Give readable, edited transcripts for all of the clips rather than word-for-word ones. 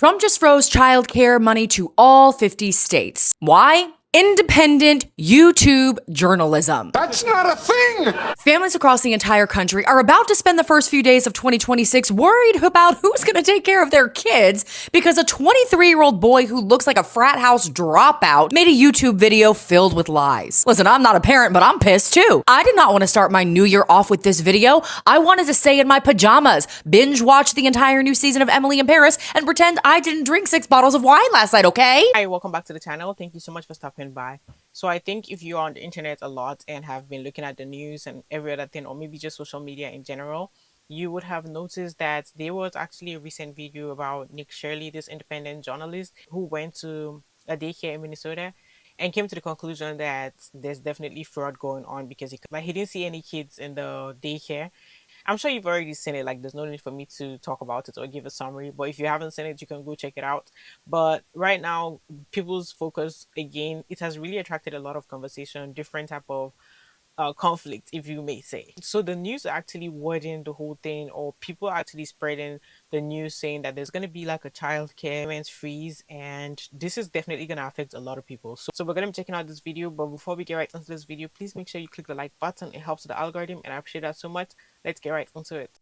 Trump just froze childcare money to all 50 states. Why? Independent YouTube journalism. That's not a thing! Families across the entire country are about to spend the first few days of 2026 worried about who's going to take care of their kids because a 23-year-old boy who looks like a frat house dropout made a YouTube video filled with lies. Listen, I'm not a parent, but I'm pissed too. I did not want to start my new year off with this video. I wanted to stay in my pajamas, binge watch the entire new season of Emily in Paris, and pretend I didn't drink 6 bottles of wine last night, okay? Hi, welcome back to the channel. Thank you so much for stopping by. So I think if you're on the internet a lot and have been looking at the news and every other thing, or maybe just social media in general, you would have noticed that there was actually a recent video about Nick Shirley, this independent journalist who went to a daycare in Minnesota and came to the conclusion that there's definitely fraud going on because he didn't see any kids in the daycare. I'm sure you've already seen it, like there's no need for me to talk about it or give a summary, but if you haven't seen it, you can go check it out. But right now, people's focus, again, it has really attracted a lot of conversation, different type of conflict, if you may say. So the news are actually wording the whole thing, or people are actually spreading the news saying that there's going to be like a childcare payments freeze, and this is definitely going to affect a lot of people. So we're going to be checking out this video, but before we get right into this video, please make sure you click the like button. It helps the algorithm and I appreciate that so much. Let's get right into it.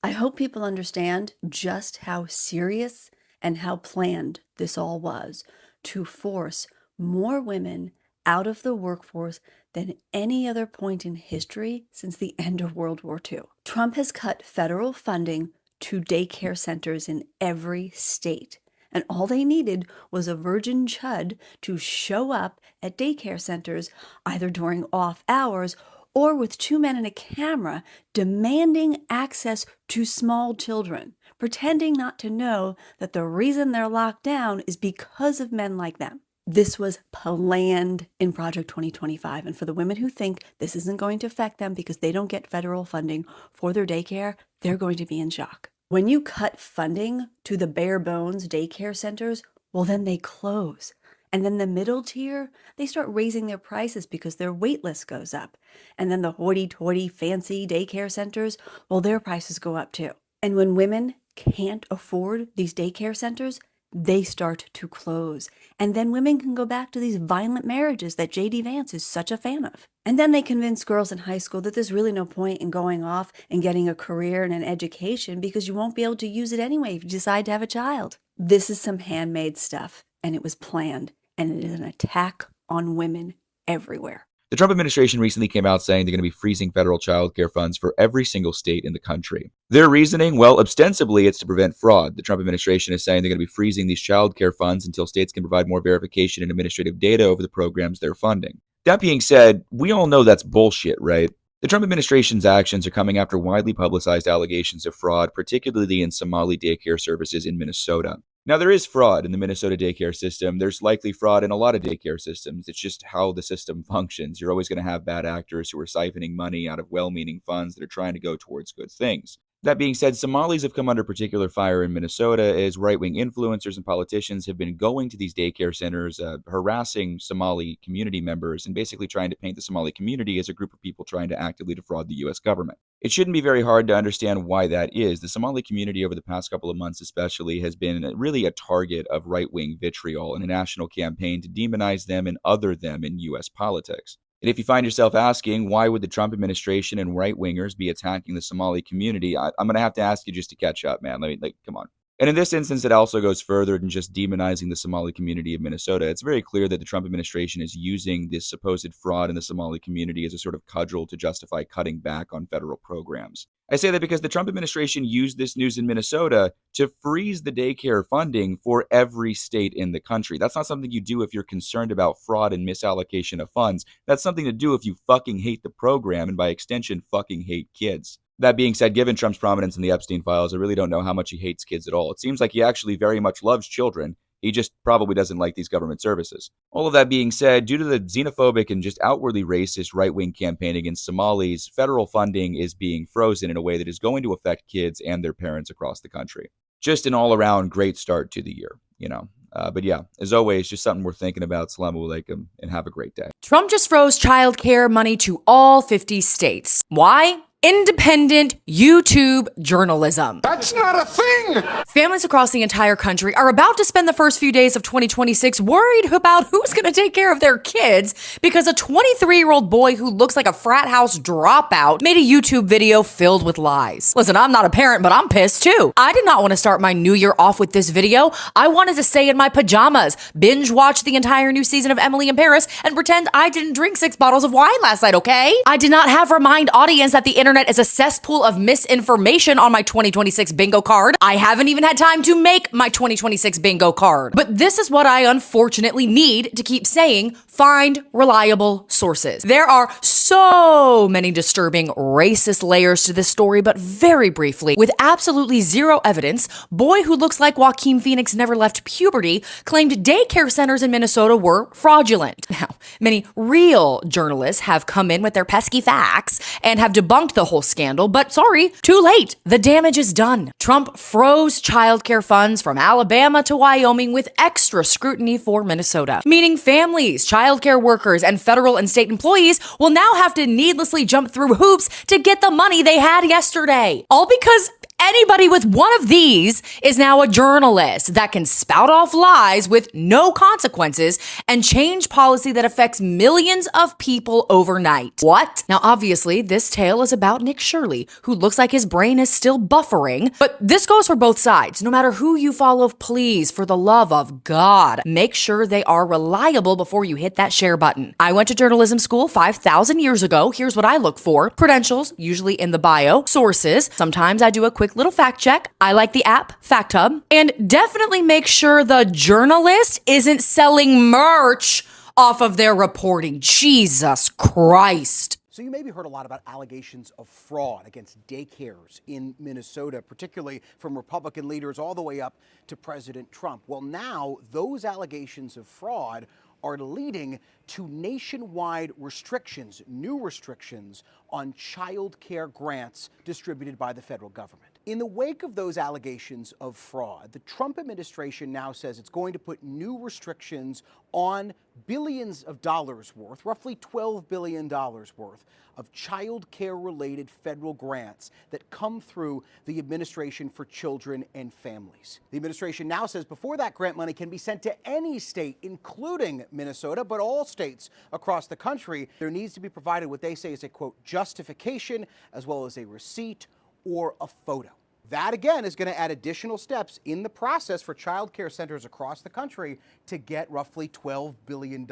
I hope people understand just how serious and how planned this all was to force more women out of the workforce than any other point in history since the end of World War II. Trump has cut federal funding to daycare centers in every state, and all they needed was a virgin chud to show up at daycare centers either during off hours or with 2 men and a camera demanding access to small children, pretending not to know that the reason they're locked down is because of men like them. This was planned in Project 2025, and for the women who think this isn't going to affect them because they don't get federal funding for their daycare, they're going to be in shock. When you cut funding to the bare bones daycare centers, well, then they close. And then the middle tier, they start raising their prices because their wait list goes up. And then the hoity-toity fancy daycare centers, well, their prices go up too. And when women can't afford these daycare centers, they start to close. And then women can go back to these violent marriages that J.D. Vance is such a fan of. And then they convince girls in high school that there's really no point in going off and getting a career and an education because you won't be able to use it anyway if you decide to have a child. This is some handmade stuff, and it was planned, and it is an attack on women everywhere. The Trump administration recently came out saying they're going to be freezing federal child care funds for every single state in the country. Their reasoning? Well, ostensibly, it's to prevent fraud. The Trump administration is saying they're going to be freezing these child care funds until states can provide more verification and administrative data over the programs they're funding. That being said, we all know that's bullshit, right? The Trump administration's actions are coming after widely publicized allegations of fraud, particularly in Somali daycare services in Minnesota. Now, there is fraud in the Minnesota daycare system. There's likely fraud in a lot of daycare systems. It's just how the system functions. You're always going to have bad actors who are siphoning money out of well-meaning funds that are trying to go towards good things. That being said, Somalis have come under particular fire in Minnesota as right-wing influencers and politicians have been going to these daycare centers, harassing Somali community members, and basically trying to paint the Somali community as a group of people trying to actively defraud the U.S. government. It shouldn't be very hard to understand why that is. The Somali community over the past couple of months especially has been really a target of right-wing vitriol in a national campaign to demonize them and other them in U.S. politics. And if you find yourself asking, why would the Trump administration and right-wingers be attacking the Somali community, I'm going to have to ask you just to catch up, man. Come on. And in this instance, it also goes further than just demonizing the Somali community of Minnesota. It's very clear that the Trump administration is using this supposed fraud in the Somali community as a sort of cudgel to justify cutting back on federal programs. I say that because the Trump administration used this news in Minnesota to freeze the daycare funding for every state in the country. That's not something you do if you're concerned about fraud and misallocation of funds. That's something to do if you fucking hate the program and by extension fucking hate kids. That being said, given Trump's prominence in the Epstein files, I really don't know how much he hates kids at all. It seems like he actually very much loves children. He just probably doesn't like these government services. All of that being said, due to the xenophobic and just outwardly racist right-wing campaign against Somalis, federal funding is being frozen in a way that is going to affect kids and their parents across the country. Just an all-around great start to the year, you know. But yeah, as always, just something we're thinking about. Assalamu alaikum, and have a great day. Trump just froze childcare money to all 50 states. Why? independent YouTube journalism. That's not a thing! Families across the entire country are about to spend the first few days of 2026 worried about who's going to take care of their kids because a 23-year-old boy who looks like a frat house dropout made a YouTube video filled with lies. Listen, I'm not a parent, but I'm pissed too. I did not want to start my new year off with this video. I wanted to stay in my pajamas, binge watch the entire new season of Emily in Paris, and pretend I didn't drink 6 bottles of wine last night, okay? I did not have remind audience that the internet is a cesspool of misinformation on my 2026 bingo card. I haven't even had time to make my 2026 bingo card. But this is what I unfortunately need to keep saying: find reliable sources. There are so many disturbing racist layers to this story, but very briefly, with absolutely zero evidence, boy who looks like Joaquin Phoenix never left puberty claimed daycare centers in Minnesota were fraudulent. Now, many real journalists have come in with their pesky facts and have debunked the whole scandal, but sorry, too late. The damage is done. Trump froze childcare funds from Alabama to Wyoming with extra scrutiny for Minnesota, meaning families, childcare workers, and federal and state employees will now have to needlessly jump through hoops to get the money they had yesterday. All because anybody with one of these is now a journalist that can spout off lies with no consequences and change policy that affects millions of people overnight. What? Now, obviously, this tale is about Nick Shirley, who looks like his brain is still buffering, but this goes for both sides. No matter who you follow, please, for the love of God, make sure they are reliable before you hit that share button. I went to journalism school 5,000 years ago. Here's what I look for: credentials, usually in the bio, sources. Sometimes I do a quick little fact check. I like the app FactHub, and definitely make sure the journalist isn't selling merch off of their reporting. Jesus Christ. So you maybe heard a lot about allegations of fraud against daycares in Minnesota, particularly from Republican leaders all the way up to President Trump. Well, now those allegations of fraud are leading to nationwide restrictions, new restrictions on child care grants distributed by the federal government. In the wake of those allegations of fraud, the Trump administration now says it's going to put new restrictions on billions of dollars worth, roughly $12 billion worth, of child care related federal grants that come through the Administration for Children and Families. The administration now says before that grant money can be sent to any state, including Minnesota, but all states across the country, there needs to be provided what they say is a, quote, justification, as well as a receipt or a photo. That, again, is going to add additional steps in the process for child care centers across the country to get roughly $12 billion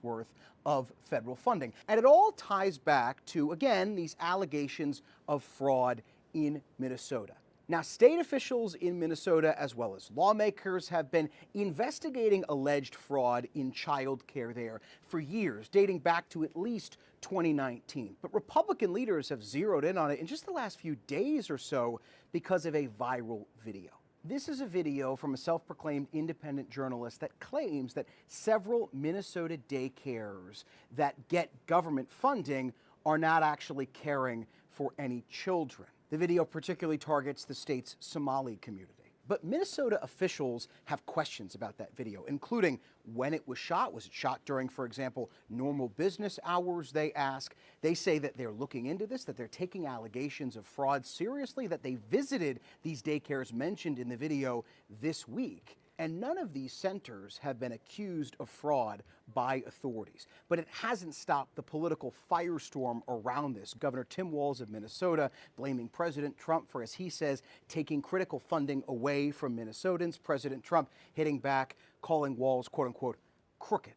worth of federal funding. And it all ties back to, again, these allegations of fraud in Minnesota. Now, state officials in Minnesota, as well as lawmakers, have been investigating alleged fraud in child care there for years, dating back to at least 2019. But Republican leaders have zeroed in on it in just the last few days or so because of a viral video. This is a video from a self-proclaimed independent journalist that claims that several Minnesota daycares that get government funding are not actually caring for any children. The video particularly targets the state's Somali community. But Minnesota officials have questions about that video, including when it was shot. Was it shot during, for example, normal business hours, they ask. They say that they're looking into this, that they're taking allegations of fraud seriously, that they visited these daycares mentioned in the video this week. And none of these centers have been accused of fraud by authorities. But it hasn't stopped the political firestorm around this. Governor Tim Walz of Minnesota blaming President Trump for, as he says, taking critical funding away from Minnesotans. President Trump hitting back, calling Walz, quote unquote, crooked.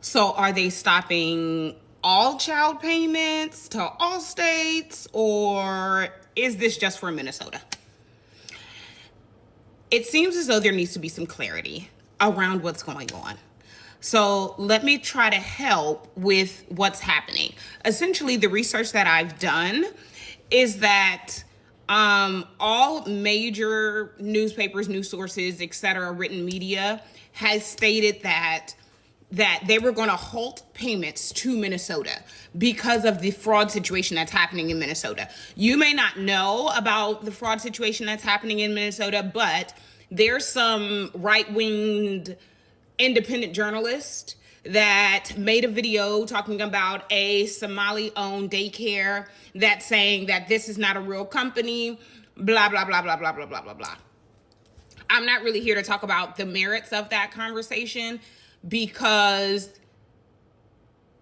So are they stopping all child payments to all states, or is this just for Minnesota? It seems as though there needs to be some clarity around what's going on. So let me try to help with what's happening. Essentially, the research that I've done is that all major newspapers, news sources, et cetera, written media has stated that they were going to halt payments to Minnesota because of the fraud situation that's happening in Minnesota. You may not know about the fraud situation that's happening in Minnesota, but there's some right-winged independent journalists that made a video talking about a Somali-owned daycare that's saying that this is not a real company, blah, blah, blah, blah, blah, blah, blah, blah, blah. I'm not really here to talk about the merits of that conversation, because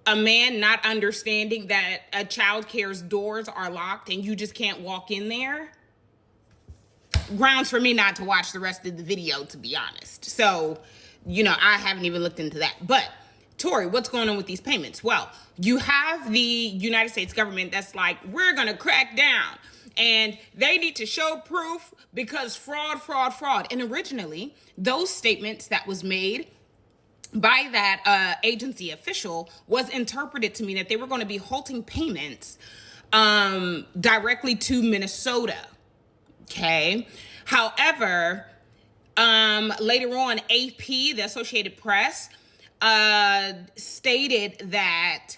a man not understanding that a child care's doors are locked and you just can't walk in there, grounds for me not to watch the rest of the video, to be honest. So, I haven't even looked into that. But Tori, what's going on with these payments? Well, you have the United States government that's like, we're going to crack down. And they need to show proof because fraud, fraud, fraud. And originally, those statements that was made by that agency official was interpreted to mean that they were going to be halting payments directly to Minnesota. Okay. However, later on, AP, the Associated Press, stated that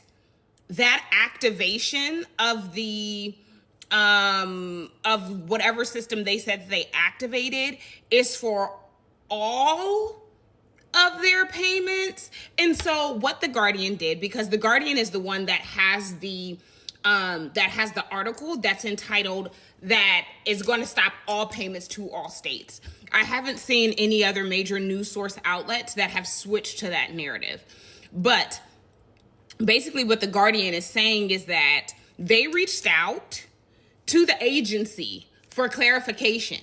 activation of the of whatever system they said they activated is for all of their payments. And so what the Guardian did, because the Guardian is the one that has the article that's entitled that is going to stop all payments to all states. I haven't seen any other major news source outlets that have switched to that narrative. But basically what the Guardian is saying is that they reached out to the agency for clarification.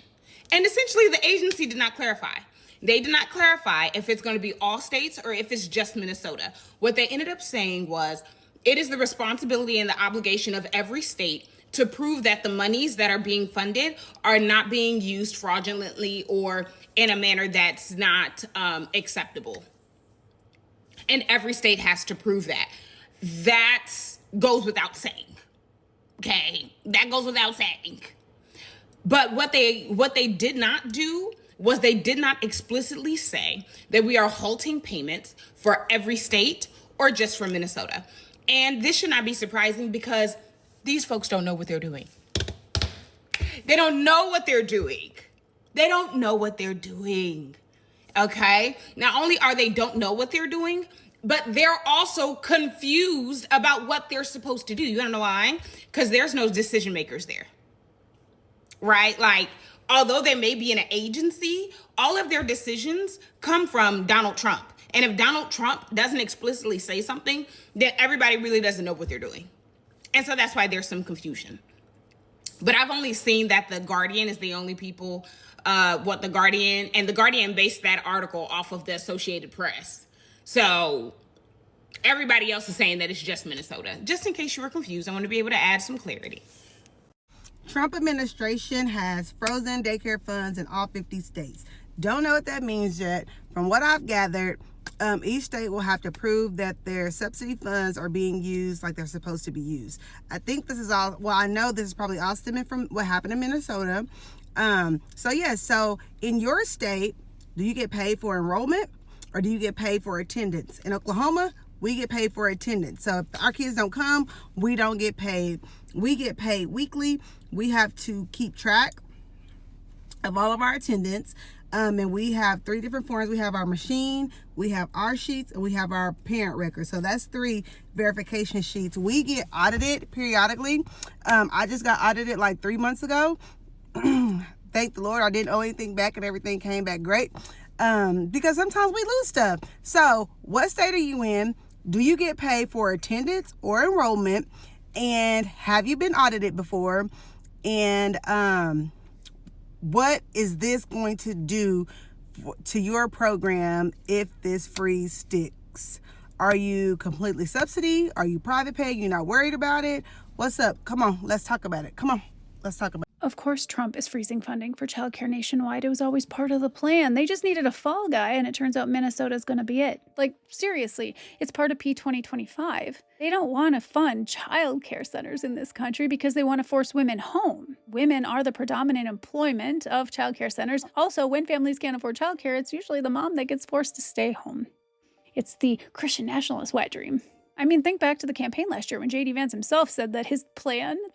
And essentially the agency did not clarify. They did not clarify if it's going to be all states or if it's just Minnesota. What they ended up saying was, it is the responsibility and the obligation of every state to prove that the monies that are being funded are not being used fraudulently or in a manner that's not acceptable. And every state has to prove that. That goes without saying. Okay, that goes without saying. But what they did not do was they did not explicitly say that we are halting payments for every state or just for Minnesota. And this should not be surprising because these folks don't know what they're doing. They don't know what they're doing. They don't know what they're doing. Okay? Not only are they don't know what they're doing, but they're also confused about what they're supposed to do. You wanna know why? Because there's no decision makers there. Right? Like, although they may be in an agency, all of their decisions come from Donald Trump. And if Donald Trump doesn't explicitly say something, then everybody really doesn't know what they're doing. And so that's why there's some confusion. But I've only seen that the Guardian is the only people, the Guardian based that article off of the Associated Press. So everybody else is saying that it's just Minnesota. Just in case you were confused, I want to be able to add some clarity. Trump administration has frozen daycare funds in all 50 states. Don't know what that means yet. From what I've gathered, each state will have to prove that their subsidy funds are being used like they're supposed to be used. I think this is all, well, I know this is probably all stemming from what happened in Minnesota. So in your state, do you get paid for enrollment or do you get paid for attendance? In Oklahoma, we get paid for attendance. So if our kids don't come, we don't get paid. We get paid weekly. We have to keep track of all of our attendance. And we have 3 different forms. We have our machine, we have our sheets, and we have our parent record. So that's 3 verification sheets. We get audited periodically. I just got audited like 3 months ago. Thank the Lord I didn't owe anything back and everything came back great. Because sometimes we lose stuff. So what state are you in? Do you get paid for attendance or enrollment? And have you been audited before? And what is this going to do to your program if this freeze sticks? Are you completely subsidy? Are you private pay? You're not worried about it? What's up? Come on, let's talk about it. Come on, let's talk about it. Of course, Trump is freezing funding for childcare nationwide. It was always part of the plan. They just needed a fall guy, and it turns out Minnesota's going to be it. Like, seriously, it's part of P 2025. They don't want to fund childcare centers in this country because they want to force women home. Women are the predominant employment of childcare centers. Also, when families can't afford childcare, it's usually the mom that gets forced to stay home. It's the Christian nationalist wet dream. I mean, think back to the campaign last year when J.D. Vance himself said that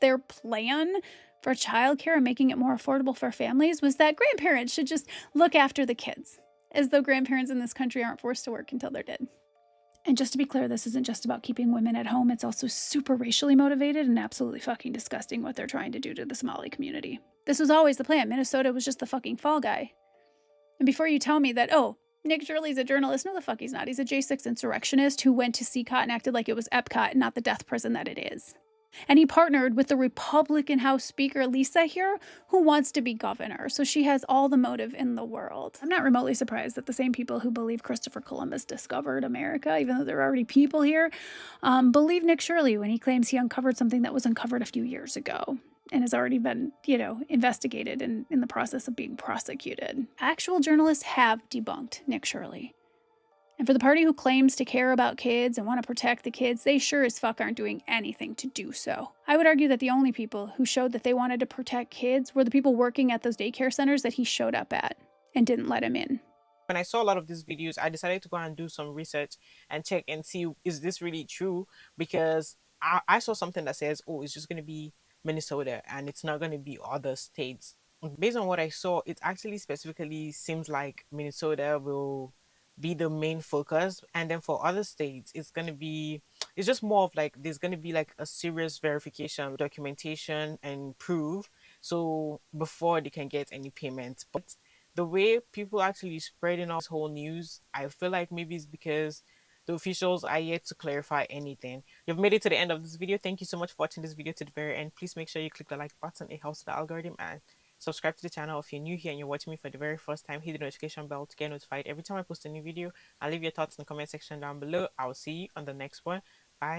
their plan for childcare and making it more affordable for families was that grandparents should just look after the kids, as though grandparents in this country aren't forced to work until they're dead. And just to be clear, this isn't just about keeping women at home. It's also super racially motivated and absolutely fucking disgusting what they're trying to do to the Somali community. This was always the plan. Minnesota was just the fucking fall guy. And before you tell me that, oh, Nick Shirley's a journalist, no the fuck he's not. He's a J6 insurrectionist who went to CCOT and acted like it was Epcot and not the death prison that it is. And he partnered with the Republican House Speaker, Lisa here, who wants to be governor. So she has all the motive in the world. I'm not remotely surprised that the same people who believe Christopher Columbus discovered America, even though there are already people here, believe Nick Shirley when he claims he uncovered something that was uncovered a few years ago and has already been, investigated and in the process of being prosecuted. Actual journalists have debunked Nick Shirley. And for the party who claims to care about kids and want to protect the kids, they sure as fuck aren't doing anything to do so. I would argue that the only people who showed that they wanted to protect kids were the people working at those daycare centers that he showed up at and didn't let him in. When I saw a lot of these videos, I decided to go and do some research and check and see, is this really true? Because I saw something that says, oh, it's just going to be Minnesota and it's not going to be other states. Based on what I saw, it actually specifically seems like Minnesota will be the main focus, and then for other states it's just more of like there's going to be like a serious verification, documentation and proof, so before they can get any payments. But the way people actually spreading all this whole news, I feel like maybe it's because the officials are yet to clarify anything. You've made it to the end of this video. Thank you so much for watching this video to the very end. Please make sure you click the like button. It helps the algorithm, and subscribe to the channel if you're new here and you're watching me for the very first time. Hit the notification bell to get notified every time I post a new video. I'll leave your thoughts in the comment section down below. I will see you on the next one. Bye.